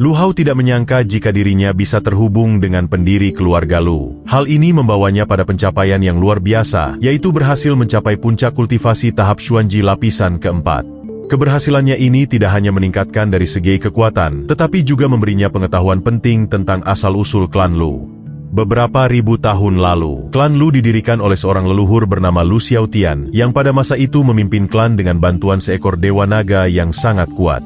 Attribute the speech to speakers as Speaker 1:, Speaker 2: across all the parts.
Speaker 1: Lu Hao tidak menyangka jika dirinya bisa terhubung dengan pendiri keluarga Lu. Hal ini membawanya pada pencapaian yang luar biasa, yaitu berhasil mencapai puncak kultivasi tahap Xuanji lapisan keempat. Keberhasilannya ini tidak hanya meningkatkan dari segi kekuatan, tetapi juga memberinya pengetahuan penting tentang asal-usul klan Lu. Beberapa ribu tahun lalu, klan Lu didirikan oleh seorang leluhur bernama Lu Xiaotian, yang pada masa itu memimpin klan dengan bantuan seekor dewa naga yang sangat kuat.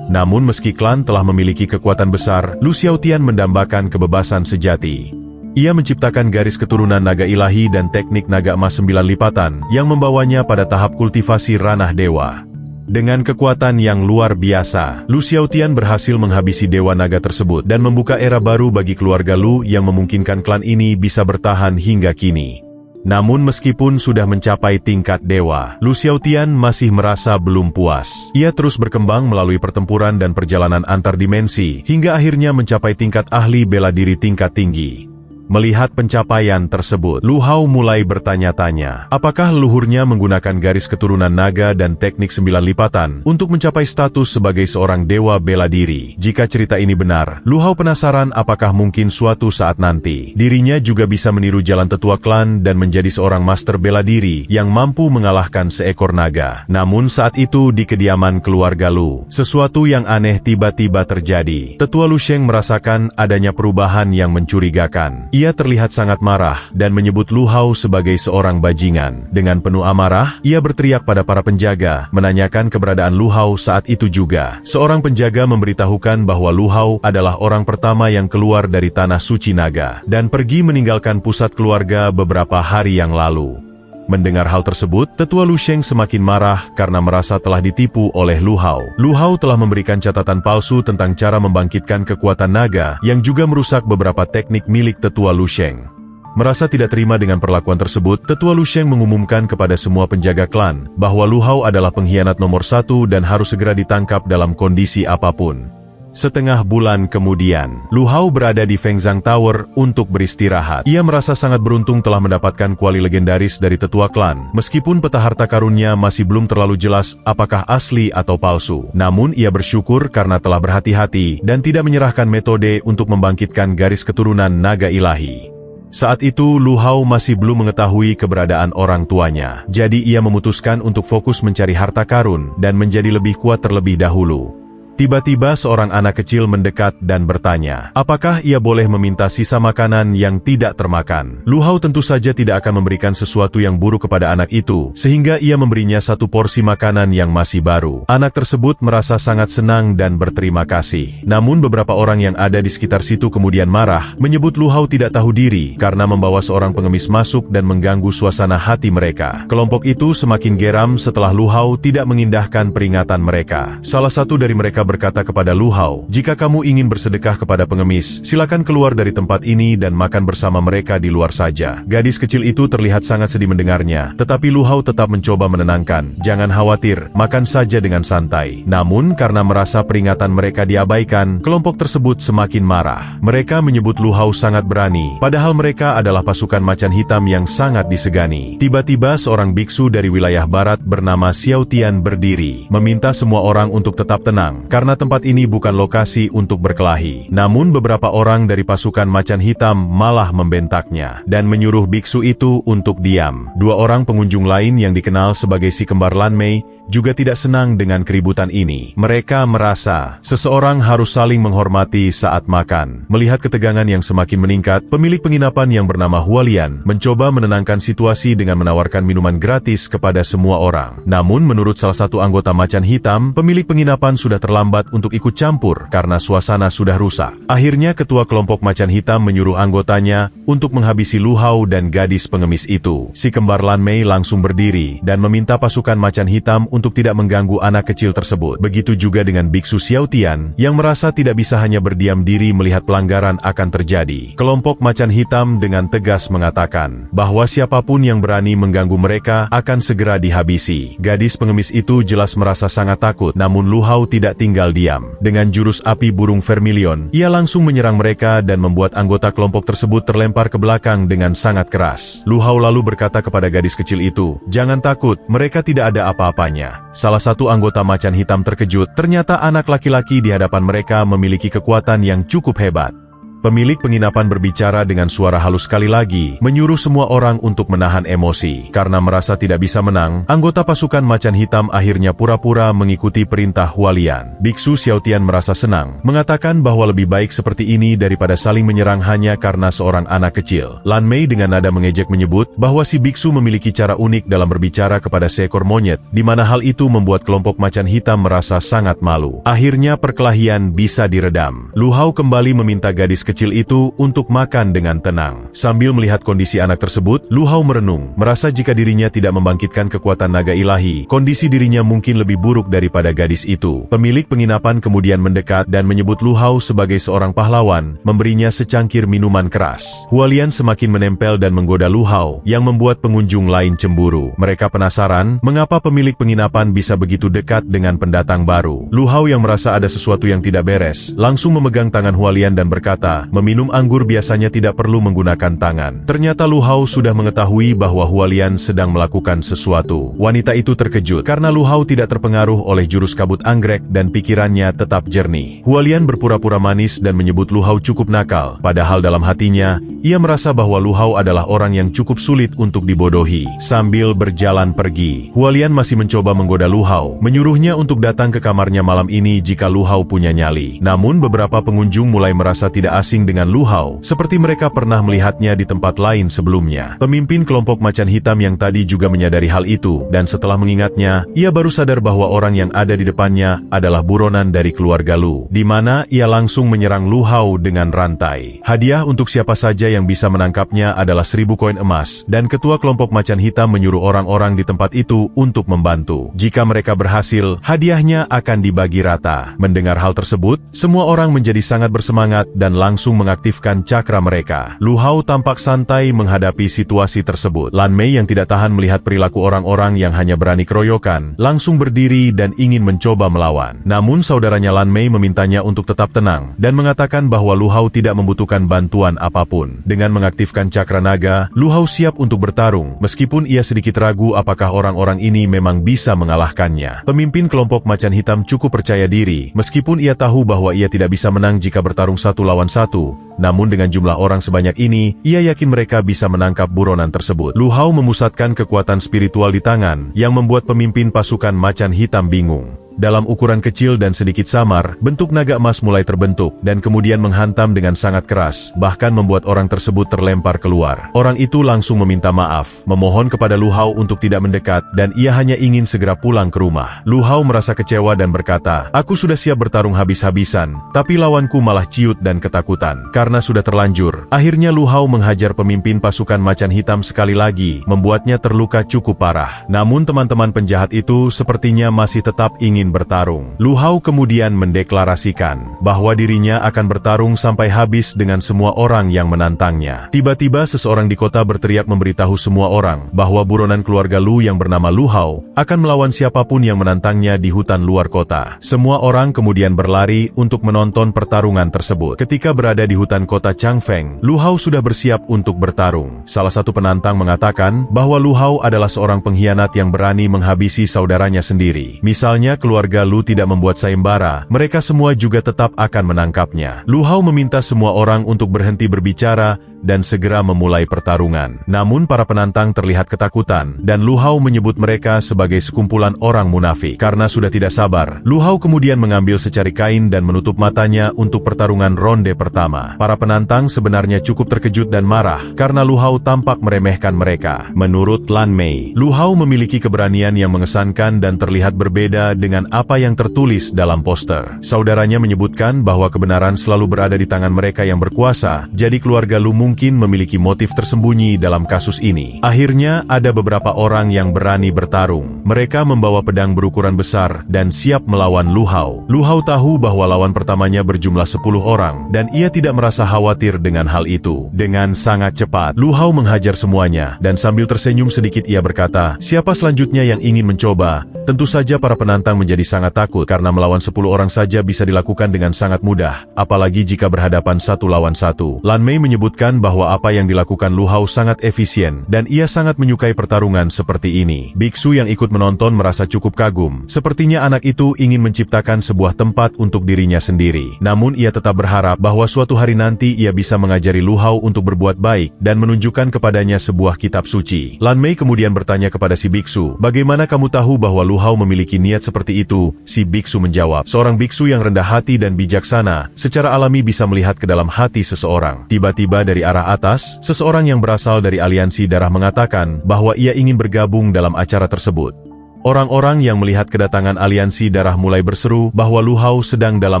Speaker 1: Namun meski klan telah memiliki kekuatan besar, Lu Xiaotian mendambakan kebebasan sejati. Ia menciptakan garis keturunan naga ilahi dan teknik naga emas 9 lipatan, yang membawanya pada tahap kultivasi ranah dewa. Dengan kekuatan yang luar biasa, Lu Xiaotian berhasil menghabisi dewa naga tersebut dan membuka era baru bagi keluarga Lu yang memungkinkan klan ini bisa bertahan hingga kini. Namun meskipun sudah mencapai tingkat dewa, Lu Xiaotian masih merasa belum puas. Ia terus berkembang melalui pertempuran dan perjalanan antar dimensi, hingga akhirnya mencapai tingkat ahli bela diri tingkat tinggi. Melihat pencapaian tersebut, Lu Hao mulai bertanya-tanya, apakah leluhurnya menggunakan garis keturunan naga dan teknik 9 lipatan untuk mencapai status sebagai seorang dewa bela diri. Jika cerita ini benar, Lu Hao penasaran apakah mungkin suatu saat nanti dirinya juga bisa meniru jalan tetua klan dan menjadi seorang master bela diri yang mampu mengalahkan seekor naga. Namun saat itu di kediaman keluarga Lu, sesuatu yang aneh tiba-tiba terjadi. Tetua Lu Sheng merasakan adanya perubahan yang mencurigakan. Ia terlihat sangat marah dan menyebut Lu Hao sebagai seorang bajingan. Dengan penuh amarah, ia berteriak pada para penjaga, menanyakan keberadaan Lu Hao saat itu juga. Seorang penjaga memberitahukan bahwa Lu Hao adalah orang pertama yang keluar dari tanah suci naga dan pergi meninggalkan pusat keluarga beberapa hari yang lalu. Mendengar hal tersebut, Tetua Lu Sheng semakin marah karena merasa telah ditipu oleh Lu Hao. Lu Hao telah memberikan catatan palsu tentang cara membangkitkan kekuatan naga, yang juga merusak beberapa teknik milik Tetua Lu Sheng. Merasa tidak terima dengan perlakuan tersebut, Tetua Lu Sheng mengumumkan kepada semua penjaga klan, bahwa Lu Hao adalah pengkhianat nomor 1 dan harus segera ditangkap dalam kondisi apapun. Setengah bulan kemudian, Lu Hao berada di Fengzang Tower untuk beristirahat. Ia merasa sangat beruntung telah mendapatkan kuali legendaris dari tetua klan, meskipun peta harta karunnya masih belum terlalu jelas apakah asli atau palsu. Namun ia bersyukur karena telah berhati-hati dan tidak menyerahkan metode untuk membangkitkan garis keturunan naga ilahi. Saat itu Lu Hao masih belum mengetahui keberadaan orang tuanya, jadi ia memutuskan untuk fokus mencari harta karun dan menjadi lebih kuat terlebih dahulu. Tiba-tiba seorang anak kecil mendekat dan bertanya, apakah ia boleh meminta sisa makanan yang tidak termakan. Lu Hao tentu saja tidak akan memberikan sesuatu yang buruk kepada anak itu, sehingga ia memberinya 1 porsi makanan yang masih baru. Anak tersebut merasa sangat senang dan berterima kasih. Namun beberapa orang yang ada di sekitar situ kemudian marah, menyebut Lu Hao tidak tahu diri karena membawa seorang pengemis masuk dan mengganggu suasana hati mereka. Kelompok itu semakin geram setelah Lu Hao tidak mengindahkan peringatan mereka. Salah satu dari mereka berkata kepada Lu Hao, jika kamu ingin bersedekah kepada pengemis, silakan keluar dari tempat ini dan makan bersama mereka di luar saja. Gadis kecil itu terlihat sangat sedih mendengarnya, tetapi Lu Hao tetap mencoba menenangkan, jangan khawatir, makan saja dengan santai. Namun karena merasa peringatan mereka diabaikan, kelompok tersebut semakin marah. Mereka menyebut Lu Hao sangat berani, padahal mereka adalah pasukan macan hitam yang sangat disegani. Tiba-tiba seorang biksu dari wilayah barat bernama Xiaotian berdiri, meminta semua orang untuk tetap tenang, karena tempat ini bukan lokasi untuk berkelahi. Namun beberapa orang dari pasukan macan hitam malah membentaknya, dan menyuruh biksu itu untuk diam. 2 orang pengunjung lain yang dikenal sebagai si kembar Lan Mei, juga tidak senang dengan keributan ini. Mereka merasa, seseorang harus saling menghormati saat makan. Melihat ketegangan yang semakin meningkat, pemilik penginapan yang bernama Hualian, mencoba menenangkan situasi dengan menawarkan minuman gratis kepada semua orang. Namun menurut salah satu anggota macan hitam, pemilik penginapan sudah terlambat untuk ikut campur karena suasana sudah rusak. Akhirnya ketua kelompok macan hitam menyuruh anggotanya untuk menghabisi Lu Hao dan gadis pengemis itu. Si kembar Lan Mei langsung berdiri dan meminta pasukan macan hitam untuk tidak mengganggu anak kecil tersebut. Begitu juga dengan biksu Xiaotian yang merasa tidak bisa hanya berdiam diri melihat pelanggaran akan terjadi. Kelompok macan hitam dengan tegas mengatakan bahwa siapapun yang berani mengganggu mereka akan segera dihabisi. Gadis pengemis itu jelas merasa sangat takut, namun Lu Hao tidak tinggal diam. Dengan jurus api burung vermilion, ia langsung menyerang mereka dan membuat anggota kelompok tersebut terlempar ke belakang dengan sangat keras. Lu Hao lalu berkata kepada gadis kecil itu, jangan takut, mereka tidak ada apa-apanya. semuanya. Salah satu anggota macan hitam terkejut, ternyata anak laki-laki di hadapan mereka memiliki kekuatan yang cukup hebat. Pemilik penginapan berbicara dengan suara halus sekali lagi, menyuruh semua orang untuk menahan emosi. Karena merasa tidak bisa menang, anggota pasukan macan hitam akhirnya pura-pura mengikuti perintah Hualian. Biksu Xiaotian merasa senang, mengatakan bahwa lebih baik seperti ini daripada saling menyerang hanya karena seorang anak kecil. Lan Mei dengan nada mengejek menyebut bahwa si biksu memiliki cara unik dalam berbicara kepada seekor monyet, di mana hal itu membuat kelompok macan hitam merasa sangat malu. Akhirnya perkelahian bisa diredam. Lu Hao kembali meminta gadis kecil itu untuk makan dengan tenang. Sambil melihat kondisi anak tersebut, Lu Hao merenung, merasa jika dirinya tidak membangkitkan kekuatan naga ilahi, kondisi dirinya mungkin lebih buruk daripada gadis itu. Pemilik penginapan kemudian mendekat dan menyebut Lu Hao sebagai seorang pahlawan, memberinya secangkir minuman keras. Hualian semakin menempel dan menggoda Lu Hao, yang membuat pengunjung lain cemburu. Mereka penasaran, mengapa pemilik penginapan bisa begitu dekat dengan pendatang baru. Lu Hao yang merasa ada sesuatu yang tidak beres, langsung memegang tangan Hualian dan berkata, "Meminum anggur biasanya tidak perlu menggunakan tangan." Ternyata Lu Hao sudah mengetahui bahwa Hualian sedang melakukan sesuatu. Wanita itu terkejut, karena Lu Hao tidak terpengaruh oleh jurus kabut anggrek dan pikirannya tetap jernih. Hualian berpura-pura manis dan menyebut Lu Hao cukup nakal, padahal dalam hatinya, ia merasa bahwa Lu Hao adalah orang yang cukup sulit untuk dibodohi. Sambil berjalan pergi, Hualian masih mencoba menggoda Lu Hao, menyuruhnya untuk datang ke kamarnya malam ini jika Lu Hao punya nyali. Namun beberapa pengunjung mulai merasa tidak asing dengan Lu Hao, seperti mereka pernah melihatnya di tempat lain sebelumnya. Pemimpin kelompok macan hitam yang tadi juga menyadari hal itu, dan setelah mengingatnya, ia baru sadar bahwa orang yang ada di depannya adalah buronan dari keluarga Lu, di mana ia langsung menyerang Lu Hao dengan rantai. Hadiah untuk siapa saja yang bisa menangkapnya adalah 1000 koin emas, dan ketua kelompok macan hitam menyuruh orang-orang di tempat itu untuk membantu. Jika mereka berhasil, hadiahnya akan dibagi rata. Mendengar hal tersebut, semua orang menjadi sangat bersemangat dan langsung mengaktifkan cakra mereka. Lu Hao tampak santai menghadapi situasi tersebut. Lan Mei yang tidak tahan melihat perilaku orang-orang yang hanya berani keroyokan, langsung berdiri dan ingin mencoba melawan. Namun saudaranya Lan Mei memintanya untuk tetap tenang, dan mengatakan bahwa Lu Hao tidak membutuhkan bantuan apapun. Dengan mengaktifkan cakra naga, Lu Hao siap untuk bertarung, meskipun ia sedikit ragu apakah orang-orang ini memang bisa mengalahkannya. Pemimpin kelompok macan hitam cukup percaya diri, meskipun ia tahu bahwa ia tidak bisa menang jika bertarung 1 lawan 1. Namun dengan jumlah orang sebanyak ini, ia yakin mereka bisa menangkap buronan tersebut. Lu Hao memusatkan kekuatan spiritual di tangan, yang membuat pemimpin pasukan macan hitam bingung. Dalam ukuran kecil dan sedikit samar, bentuk naga emas mulai terbentuk, dan kemudian menghantam dengan sangat keras, bahkan membuat orang tersebut terlempar keluar. Orang itu langsung meminta maaf, memohon kepada Lu Hao untuk tidak mendekat, dan ia hanya ingin segera pulang ke rumah. Lu Hao merasa kecewa dan berkata, "Aku sudah siap bertarung habis-habisan, tapi lawanku malah ciut dan ketakutan." Karena sudah terlanjur, akhirnya Lu Hao menghajar pemimpin pasukan macan hitam sekali lagi, membuatnya terluka cukup parah. Namun teman-teman penjahat itu sepertinya masih tetap ingin bertarung. Lu Hao kemudian mendeklarasikan bahwa dirinya akan bertarung sampai habis dengan semua orang yang menantangnya. Tiba-tiba seseorang di kota berteriak memberitahu semua orang bahwa buronan keluarga Lu yang bernama Lu Hao akan melawan siapapun yang menantangnya di hutan luar kota. Semua orang kemudian berlari untuk menonton pertarungan tersebut. Ketika berada di hutan kota Changfeng, Lu Hao sudah bersiap untuk bertarung. Salah satu penantang mengatakan bahwa Lu Hao adalah seorang pengkhianat yang berani menghabisi saudaranya sendiri. Misalnya keluarga Lu tidak membuat sayembara, mereka semua juga tetap akan menangkapnya. Lu Hao meminta semua orang untuk berhenti berbicara dan segera memulai pertarungan. Namun para penantang terlihat ketakutan, dan Lu Hao menyebut mereka sebagai sekumpulan orang munafik. Karena sudah tidak sabar, Lu Hao kemudian mengambil secari kain dan menutup matanya untuk pertarungan ronde pertama. Para penantang sebenarnya cukup terkejut dan marah, karena Lu Hao tampak meremehkan mereka. Menurut Lan Mei, Lu Hao memiliki keberanian yang mengesankan dan terlihat berbeda dengan apa yang tertulis dalam poster. Saudaranya menyebutkan bahwa kebenaran selalu berada di tangan mereka yang berkuasa, jadi keluarga Lu mungkin memiliki motif tersembunyi dalam kasus ini. Akhirnya, ada beberapa orang yang berani bertarung. Mereka membawa pedang berukuran besar dan siap melawan Lu Hao. Lu Hao tahu bahwa lawan pertamanya berjumlah 10 orang, dan ia tidak merasa merasa khawatir dengan hal itu. Dengan sangat cepat, Lu Hao menghajar semuanya, dan sambil tersenyum sedikit ia berkata, siapa selanjutnya yang ingin mencoba? Tentu saja para penantang menjadi sangat takut karena melawan 10 orang saja bisa dilakukan dengan sangat mudah, apalagi jika berhadapan 1 lawan 1. Lan Mei menyebutkan bahwa apa yang dilakukan Lu Hao sangat efisien, dan ia sangat menyukai pertarungan seperti ini. Biksu yang ikut menonton merasa cukup kagum. Sepertinya anak itu ingin menciptakan sebuah tempat untuk dirinya sendiri. Namun ia tetap berharap bahwa suatu hari nanti ia bisa mengajari Lu Hao untuk berbuat baik dan menunjukkan kepadanya sebuah kitab suci. Lan Mei kemudian bertanya kepada si biksu, bagaimana kamu tahu bahwa Lu Hao memiliki niat seperti itu? Si biksu menjawab, seorang biksu yang rendah hati dan bijaksana, secara alami bisa melihat ke dalam hati seseorang. Tiba-tiba dari arah atas, seseorang yang berasal dari aliansi darah mengatakan bahwa ia ingin bergabung dalam acara tersebut. Orang-orang yang melihat kedatangan aliansi darah mulai berseru bahwa Lu Hao sedang dalam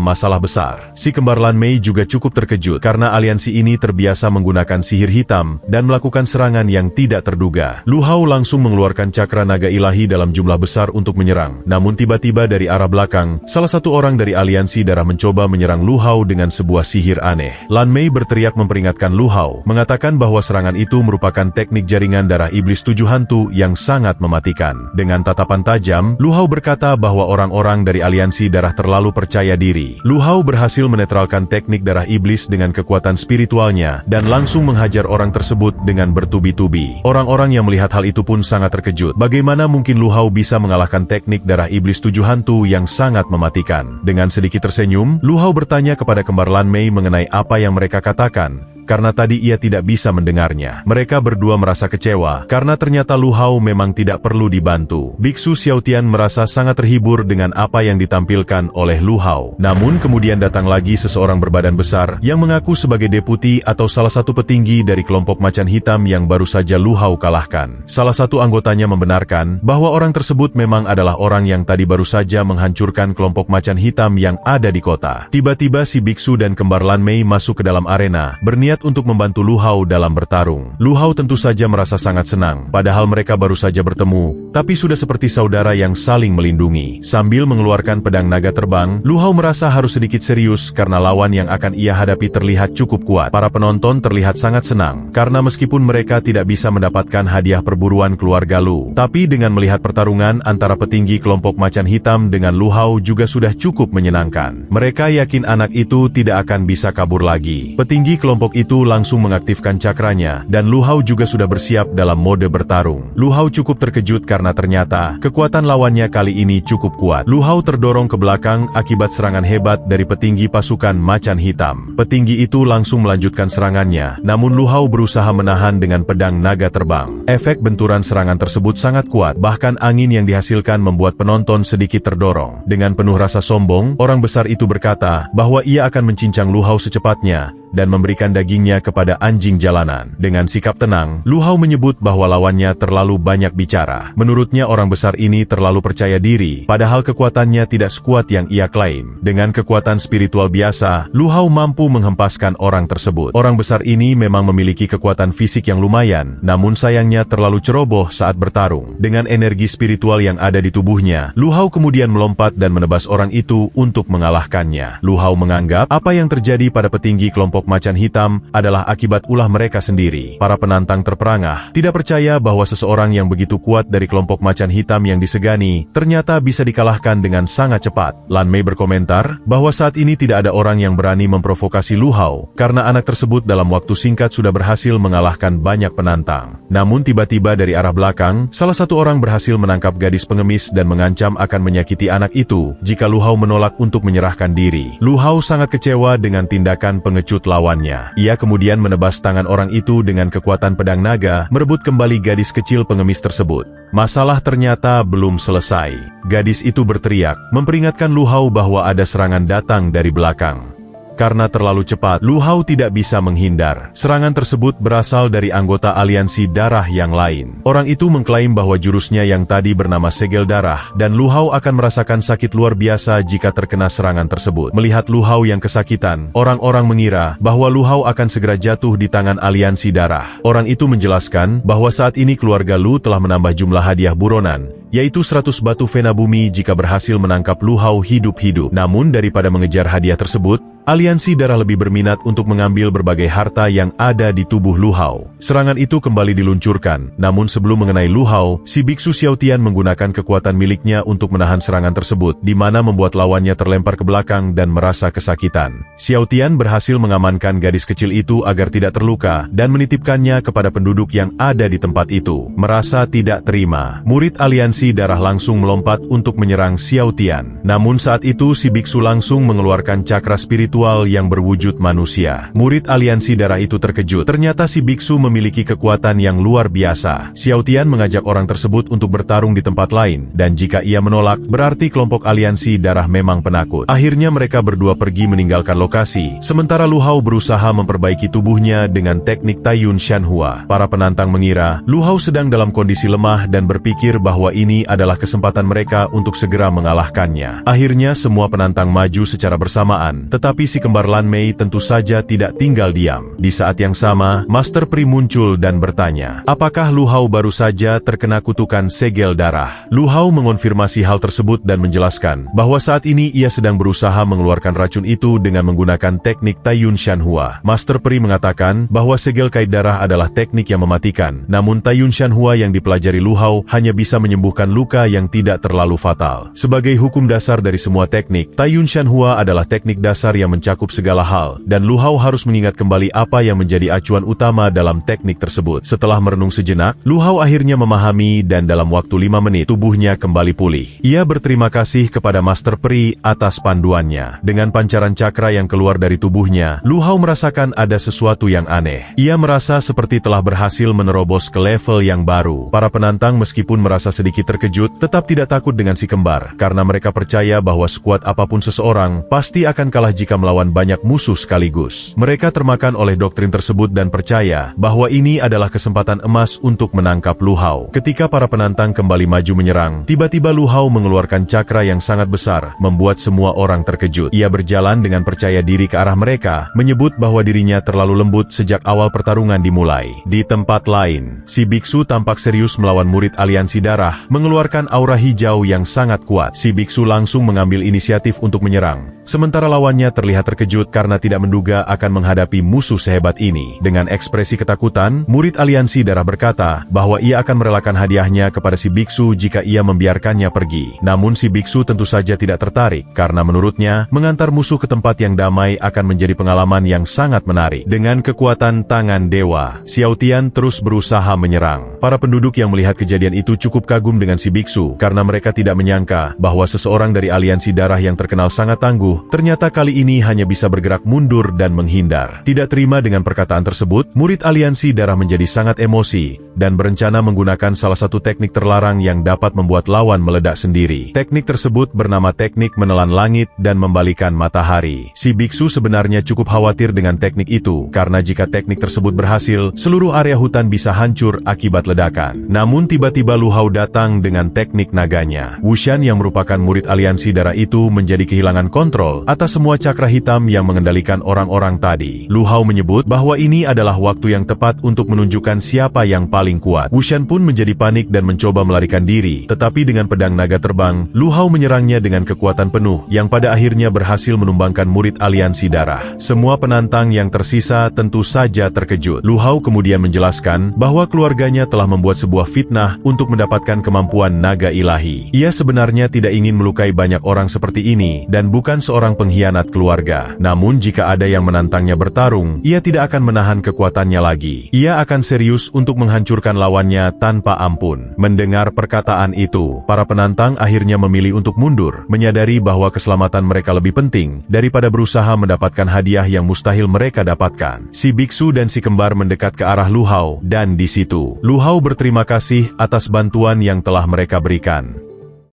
Speaker 1: masalah besar. Si kembar Lan Mei juga cukup terkejut karena aliansi ini terbiasa menggunakan sihir hitam dan melakukan serangan yang tidak terduga. Lu Hao langsung mengeluarkan cakra naga ilahi dalam jumlah besar untuk menyerang. Namun tiba-tiba dari arah belakang, salah satu orang dari aliansi darah mencoba menyerang Lu Hao dengan sebuah sihir aneh. Lan Mei berteriak memperingatkan Lu Hao, mengatakan bahwa serangan itu merupakan teknik jaringan darah iblis 7 hantu yang sangat mematikan. Dengan tatapan tajam, Lu Hao berkata bahwa orang-orang dari aliansi darah terlalu percaya diri. Lu Hao berhasil menetralkan teknik darah iblis dengan kekuatan spiritualnya dan langsung menghajar orang tersebut dengan bertubi-tubi. Orang-orang yang melihat hal itu pun sangat terkejut. Bagaimana mungkin Lu Hao bisa mengalahkan teknik darah iblis 7 hantu yang sangat mematikan? Dengan sedikit tersenyum, Lu Hao bertanya kepada kembar Lan Mei mengenai apa yang mereka katakan, karena tadi ia tidak bisa mendengarnya. Mereka berdua merasa kecewa, karena ternyata Lu Hao memang tidak perlu dibantu. Biksu Xiaotian merasa sangat terhibur dengan apa yang ditampilkan oleh Lu Hao. Namun kemudian datang lagi seseorang berbadan besar, yang mengaku sebagai deputi atau salah satu petinggi dari kelompok macan hitam yang baru saja Lu Hao kalahkan. Salah satu anggotanya membenarkan bahwa orang tersebut memang adalah orang yang tadi baru saja menghancurkan kelompok macan hitam yang ada di kota. Tiba-tiba si biksu dan kembar Lan Mei masuk ke dalam arena, berniat untuk membantu Lu Hao dalam bertarung. Lu Hao tentu saja merasa sangat senang, padahal mereka baru saja bertemu, tapi sudah seperti saudara yang saling melindungi. Sambil mengeluarkan pedang naga terbang, Lu Hao merasa harus sedikit serius karena lawan yang akan ia hadapi terlihat cukup kuat. Para penonton terlihat sangat senang, karena meskipun mereka tidak bisa mendapatkan hadiah perburuan keluarga Lu, tapi dengan melihat pertarungan antara petinggi kelompok macan hitam dengan Lu Hao juga sudah cukup menyenangkan. Mereka yakin anak itu tidak akan bisa kabur lagi. Petinggi kelompok itu langsung mengaktifkan cakranya, dan Lu Hao juga sudah bersiap dalam mode bertarung. Lu Hao cukup terkejut karena ternyata kekuatan lawannya kali ini cukup kuat. Lu Hao terdorong ke belakang akibat serangan hebat dari petinggi pasukan macan hitam. Petinggi itu langsung melanjutkan serangannya, namun Lu Hao berusaha menahan dengan pedang naga terbang. Efek benturan serangan tersebut sangat kuat, bahkan angin yang dihasilkan membuat penonton sedikit terdorong. Dengan penuh rasa sombong, orang besar itu berkata bahwa ia akan mencincang Lu Hao secepatnya dan memberikan dagingnya kepada anjing jalanan. Dengan sikap tenang, Lu Hao menyebut bahwa lawannya terlalu banyak bicara. Menurutnya orang besar ini terlalu percaya diri, padahal kekuatannya tidak sekuat yang ia klaim. Dengan kekuatan spiritual biasa, Lu Hao mampu menghempaskan orang tersebut. Orang besar ini memang memiliki kekuatan fisik yang lumayan, namun sayangnya terlalu ceroboh saat bertarung. Dengan energi spiritual yang ada di tubuhnya, Lu Hao kemudian melompat dan menebas orang itu untuk mengalahkannya. Lu Hao menganggap apa yang terjadi pada petinggi kelompok macan hitam adalah akibat ulah mereka sendiri. Para penantang terperangah, tidak percaya bahwa seseorang yang begitu kuat dari kelompok macan hitam yang disegani, ternyata bisa dikalahkan dengan sangat cepat. Lan Mei berkomentar bahwa saat ini tidak ada orang yang berani memprovokasi Lu Hao, karena anak tersebut dalam waktu singkat sudah berhasil mengalahkan banyak penantang. Namun tiba-tiba dari arah belakang, salah satu orang berhasil menangkap gadis pengemis dan mengancam akan menyakiti anak itu jika Lu Hao menolak untuk menyerahkan diri. Lu Hao sangat kecewa dengan tindakan pengecut lawannya. Ia kemudian menebas tangan orang itu dengan kekuatan pedang naga, merebut kembali gadis kecil pengemis tersebut. Masalah ternyata belum selesai. Gadis itu berteriak, memperingatkan Lu Hao bahwa ada serangan datang dari belakang. Karena terlalu cepat, Lu Hao tidak bisa menghindar. Serangan tersebut berasal dari anggota aliansi darah yang lain. Orang itu mengklaim bahwa jurusnya yang tadi bernama segel darah, dan Lu Hao akan merasakan sakit luar biasa jika terkena serangan tersebut. Melihat Lu Hao yang kesakitan, orang-orang mengira bahwa Lu Hao akan segera jatuh di tangan aliansi darah. Orang itu menjelaskan bahwa saat ini keluarga Lu telah menambah jumlah hadiah buronan, yaitu 100 batu vena bumi jika berhasil menangkap Lu Hao hidup-hidup. Namun daripada mengejar hadiah tersebut, aliansi darah lebih berminat untuk mengambil berbagai harta yang ada di tubuh Lu Hao. Serangan itu kembali diluncurkan, namun sebelum mengenai Lu Hao, si biksu Xiao Tian menggunakan kekuatan miliknya untuk menahan serangan tersebut, di mana membuat lawannya terlempar ke belakang dan merasa kesakitan. Xiao Tian berhasil mengamankan gadis kecil itu agar tidak terluka, dan menitipkannya kepada penduduk yang ada di tempat itu. Merasa tidak terima, murid aliansi darah langsung melompat untuk menyerang Xiao Tian. Namun saat itu si biksu langsung mengeluarkan cakra spiritual yang berwujud manusia. Murid aliansi darah itu terkejut, ternyata si biksu memiliki kekuatan yang luar biasa. Xiao Tian mengajak orang tersebut untuk bertarung di tempat lain, dan jika ia menolak, berarti kelompok aliansi darah memang penakut. Akhirnya mereka berdua pergi meninggalkan lokasi, sementara Lu Hao berusaha memperbaiki tubuhnya dengan teknik Taiyun Shanhua. Para penantang mengira Lu Hao sedang dalam kondisi lemah dan berpikir bahwa ini adalah kesempatan mereka untuk segera mengalahkannya. Akhirnya semua penantang maju secara bersamaan, tetapi si kembar Lan Mei tentu saja tidak tinggal diam. Di saat yang sama, Master Pri muncul dan bertanya, apakah Lu Hao baru saja terkena kutukan segel darah? Lu Hao mengonfirmasi hal tersebut dan menjelaskan bahwa saat ini ia sedang berusaha mengeluarkan racun itu dengan menggunakan teknik Taiyun Shanhua. Master Pri mengatakan bahwa segel kait darah adalah teknik yang mematikan, namun Taiyun Shanhua yang dipelajari Lu Hao hanya bisa menyembuhkan luka yang tidak terlalu fatal. Sebagai hukum dasar dari semua teknik, Taiyun Shanhua adalah teknik dasar yang mencakup segala hal, dan Lu Hao harus mengingat kembali apa yang menjadi acuan utama dalam teknik tersebut. Setelah merenung sejenak, Lu Hao akhirnya memahami dan dalam waktu 5 menit, tubuhnya kembali pulih. Ia berterima kasih kepada Master Pri atas panduannya. Dengan pancaran cakra yang keluar dari tubuhnya, Lu Hao merasakan ada sesuatu yang aneh. Ia merasa seperti telah berhasil menerobos ke level yang baru. Para penantang meskipun merasa sedikit terkejut, tetap tidak takut dengan si kembar, karena mereka percaya bahwa sekuat apapun seseorang, pasti akan kalah jika melawan banyak musuh sekaligus. Mereka termakan oleh doktrin tersebut dan percaya bahwa ini adalah kesempatan emas untuk menangkap Lu Hao. Ketika para penantang kembali maju menyerang, tiba-tiba Lu Hao mengeluarkan cakra yang sangat besar, membuat semua orang terkejut. Ia berjalan dengan percaya diri ke arah mereka, menyebut bahwa dirinya terlalu lembut sejak awal pertarungan dimulai. Di tempat lain, si biksu tampak serius melawan murid aliansi darah, mengeluarkan aura hijau yang sangat kuat. Si biksu langsung mengambil inisiatif untuk menyerang, sementara lawannya terlihat terkejut karena tidak menduga akan menghadapi musuh sehebat ini. Dengan ekspresi ketakutan, murid aliansi darah berkata bahwa ia akan merelakan hadiahnya kepada si biksu jika ia membiarkannya pergi. Namun si biksu tentu saja tidak tertarik, karena menurutnya, mengantar musuh ke tempat yang damai akan menjadi pengalaman yang sangat menarik. Dengan kekuatan tangan dewa, Xiao Tian terus berusaha menyerang. Para penduduk yang melihat kejadian itu cukup kagum dengan si biksu, karena mereka tidak menyangka bahwa seseorang dari aliansi darah yang terkenal sangat tangguh, ternyata kali ini hanya bisa bergerak mundur dan menghindar. Tidak terima dengan perkataan tersebut, murid aliansi darah menjadi sangat emosi, dan berencana menggunakan salah satu teknik terlarang yang dapat membuat lawan meledak sendiri. Teknik tersebut bernama teknik menelan langit dan membalikan matahari. Si biksu sebenarnya cukup khawatir dengan teknik itu, karena jika teknik tersebut berhasil, seluruh area hutan bisa hancur akibat ledakan. Namun tiba-tiba Lu Hao datang dengan teknik naganya. Wushan yang merupakan murid aliansi darah itu menjadi kehilangan kontrol atas semua cakra hitam yang mengendalikan orang-orang tadi. Lu Hao menyebut bahwa ini adalah waktu yang tepat untuk menunjukkan siapa yang paling kuat. Wushan pun menjadi panik dan mencoba melarikan diri, tetapi dengan pedang naga terbang, Lu Hao menyerangnya dengan kekuatan penuh, yang pada akhirnya berhasil menumbangkan murid aliansi darah. Semua penantang yang tersisa tentu saja terkejut. Lu Hao kemudian menjelaskan bahwa keluarganya telah membuat sebuah fitnah untuk mendapatkan kemampuan naga ilahi. Ia sebenarnya tidak ingin melukai banyak orang seperti ini, dan bukan seorang pengkhianat keluarga. Namun jika ada yang menantangnya bertarung, ia tidak akan menahan kekuatannya lagi. Ia akan serius untuk menghancurkan lawannya tanpa ampun. Mendengar perkataan itu, para penantang akhirnya memilih untuk mundur, menyadari bahwa keselamatan mereka lebih penting daripada berusaha mendapatkan hadiah yang mustahil mereka dapatkan. Si biksu dan si kembar mendekat ke arah Lu Hao, dan di situ, Lu Hao berterima kasih atas bantuan yang telah mereka berikan.